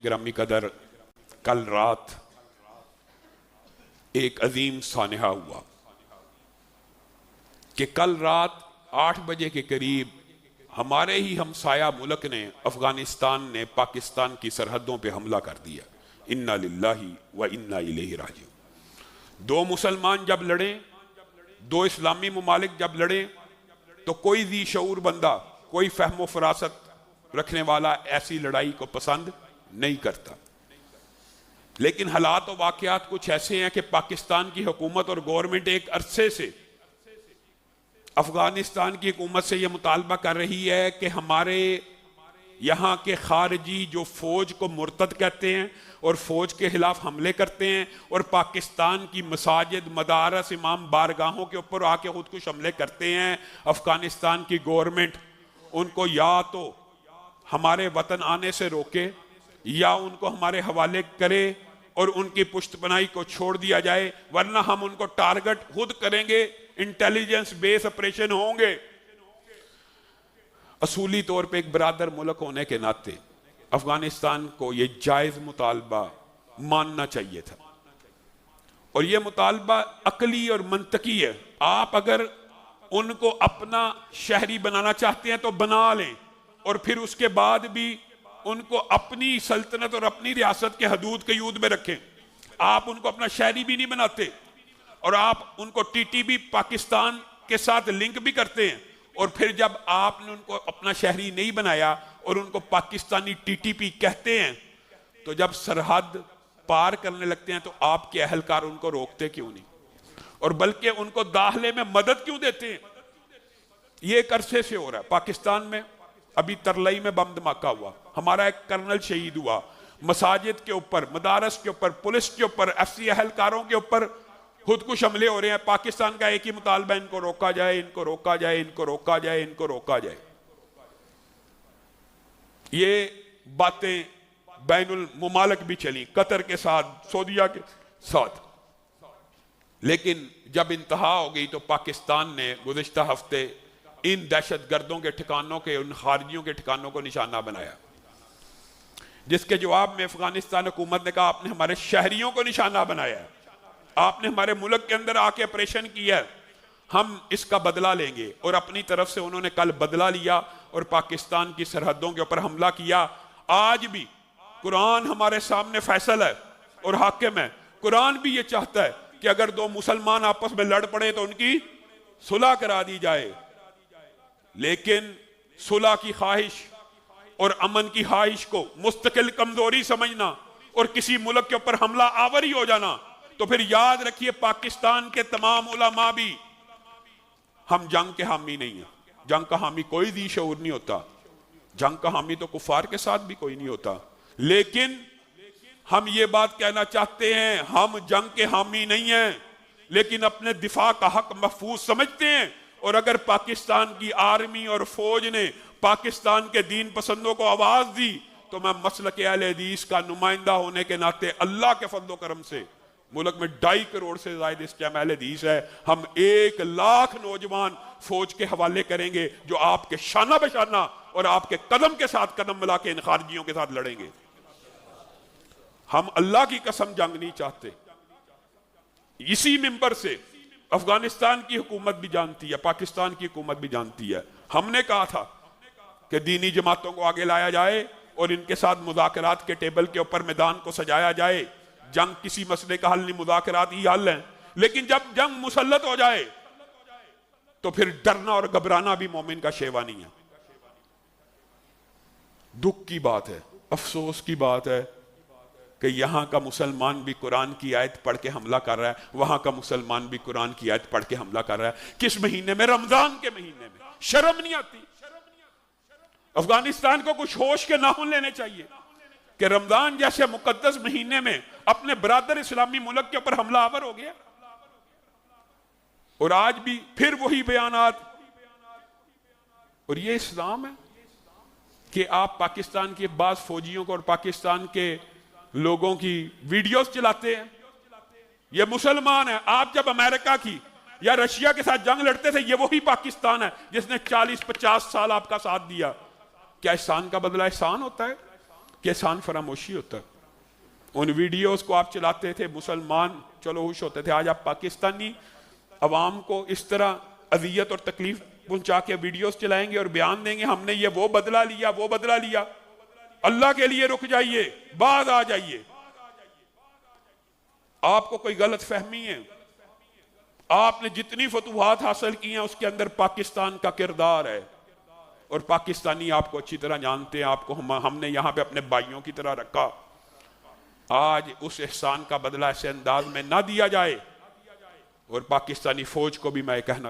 ग्रामी कदर, कल रात एक अजीम सानहा हुआ कि कल रात 8 बजे के करीब हमारे ही हमसाया मुल्क ने, अफगानिस्तान ने पाकिस्तान की सरहदों पे हमला कर दिया। इन्ना लिल्लाही व इन्ना इलैहि राजिऊन। दो मुसलमान जब लड़े, दो इस्लामी मुमालिक जब लड़े, तो कोई ज़ी शऊर बंदा, कोई फहमो फरासत रखने वाला ऐसी लड़ाई को पसंद नहीं करता। लेकिन हालात और वाक़यात कुछ ऐसे हैं कि पाकिस्तान की हुकूमत और गवर्नमेंट एक अरसे से अफगानिस्तान की हुकूमत से यह मुतालबा कर रही है कि हमारे यहाँ के खारजी जो फौज को मुर्तद कहते हैं और फौज के खिलाफ हमले करते हैं और पाकिस्तान की मसाजिद, मदारस, इमाम बारगाहों के ऊपर आके खुदकुश हमले करते हैं, अफगानिस्तान की गवर्नमेंट उनको या तो हमारे वतन आने से रोके या उनको हमारे हवाले करे और उनकी पुश्तपनाही को छोड़ दिया जाए, वरना हम उनको टारगेट खुद करेंगे, इंटेलिजेंस बेस ऑपरेशन होंगे। असूली तौर पे एक बरादर मुल्क होने के नाते अफगानिस्तान को यह जायज मुतालबा मानना चाहिए था और यह मुतालबा अकली और मंतकी है। आप अगर उनको अपना शहरी बनाना चाहते हैं तो बना लें और फिर उसके बाद भी उनको अपनी सल्तनत और अपनी रियासत के हदूद के यूद में रखें। आप उनको अपना शहरी भी नहीं बनाते और आप उनको टीटीपी पाकिस्तान के साथ लिंक भी करते हैं और फिर जब आपने उनको अपना शहरी नहीं बनाया और उनको पाकिस्तानी टीटीपी कहते हैं, तो जब सरहद पार करने लगते हैं तो आपके अहलकार उनको रोकते क्यों नहीं और बल्कि उनको दाखिले में मदद क्यों देते हैं? ये एक अरसे से हो रहा है पाकिस्तान में। अभी तरलई में बम धमाका हुआ, हमारा एक कर्नल शहीद हुआ, मसाजिद के ऊपर, मदारस के ऊपर, पुलिस के ऊपर, एफसी अहलकारों के ऊपर खुदकुश हमले हो रहे हैं। पाकिस्तान का एक ही मुतालबा, इनको रोका जाए, इनको रोका जाए, इनको रोका जाए, इनको रोका जाए। ये बातें बैनुल मुमालिक भी चली, कतर के साथ, सऊदीया के साथ, लेकिन जब इंतहा हो गई तो पाकिस्तान ने गुज़िश्ता हफ्ते इन दहशत गर्दों के ठिकानों के, उन खारजियों के ठिकानों को निशाना बनाया, जिसके जवाब में अफगानिस्तान हुकूमत ने कहा आपने हमारे शहरियों को निशाना बनाया, आपने हमारे मुल्क के अंदर आके ऑपरेशन किया, हम इसका बदला लेंगे। और अपनी तरफ से उन्होंने कल बदला लिया और पाकिस्तान की सरहदों के ऊपर हमला किया। आज भी कुरान हमारे सामने फैसल है और हाकिम है। कुरान भी ये चाहता है कि अगर दो मुसलमान आपस में लड़ पड़े तो उनकी सुलह करा दी जाए, लेकिन सुलह की ख्वाहिश और अमन की ख्वाहिश को मुस्तकिल कमजोरी समझना और किसी मुल्क के ऊपर हमला आवरी हो जाना, तो फिर याद रखिए पाकिस्तान के तमाम उलमा भी, हम जंग के हामी नहीं है। जंग का हामी कोई दी शऊर नहीं होता, जंग का हामी तो कुफार के साथ भी कोई नहीं होता, लेकिन हम ये बात कहना चाहते हैं हम जंग के हामी नहीं हैं, लेकिन अपने दिफा का हक महफूज समझते हैं। और अगर पाकिस्तान की आर्मी और फौज ने पाकिस्तान के दीन पसंदों को आवाज दी तो मैं मसलक अहले हदीस का नुमाइंदा होने के नाते अल्लाह के फजलो करम से मुल्क में 2.5 करोड़ से ज्यादा इस टाइम अहले हदीस है, हम 1 लाख नौजवान फौज के हवाले करेंगे जो आपके शाना बशाना और आपके कदम के साथ कदम मिला के इन खारजियों के साथ लड़ेंगे। हम अल्लाह की कसम जंग नहीं चाहते। इसी मिंबर से अफगानिस्तान की हुकूमत भी जानती है, पाकिस्तान की हुकूमत भी जानती है। हमने कहा था कि दीनी जमातों को आगे लाया जाए और इनके साथ मुज़ाकरात के टेबल के ऊपर मैदान को सजाया जाए। जंग किसी मसले का हल नहीं, मुज़ाकरात ही हल है। लेकिन जब जंग मुसल्लत हो जाए तो फिर डरना और घबराना भी मोमिन का शेवा नहीं है। दुख की बात है, अफसोस की बात है कि यहां का मुसलमान भी कुरान की आयत पढ़ के हमला कर रहा है, वहां का मुसलमान भी कुरान की आयत पढ़ के हमला कर रहा है। किस महीने में? रमजान के महीने में। शर्म नहीं आती? अफगानिस्तान को कुछ होश के नाखून लेने चाहिए कि रमजान जैसे मुकद्दस महीने में अपने बरादर इस्लामी मुल्क के ऊपर हमला आवर हो गया। और आज भी फिर वही बयानात। और ये इस्लाम है कि आप पाकिस्तान के बाज़ फौजियों को और पाकिस्तान के लोगों की वीडियोस चलाते हैं। ये मुसलमान है। आप जब अमेरिका की या रशिया के साथ जंग लड़ते थे, ये वही पाकिस्तान है जिसने 40-50 साल आपका साथ दिया। क्या एहसान का बदला एहसान होता है? कि एहसान फरामोशी होता। उन वीडियोस को आप चलाते थे, मुसलमान चलो खुश होते थे। आज आप पाकिस्तानी अवाम को इस तरह अजियत और तकलीफ पहुंचा के वीडियोस चलाएंगे और बयान देंगे हमने ये वो बदला लिया, वो बदला लिया। अल्लाह के लिए रुक जाइए, बाद आ जाइए। आपको कोई गलत फहमी है, आपने जितनी फतूहात हासिल की हैं उसके अंदर पाकिस्तान का किरदार है, और पाकिस्तानी आपको अच्छी तरह जानते हैं। आपको हमने यहां पे अपने भाइयों की तरह रखा। आज उस एहसान का बदला ऐसे अंदाज में ना दिया जाए। और पाकिस्तानी फौज को भी मैं कहना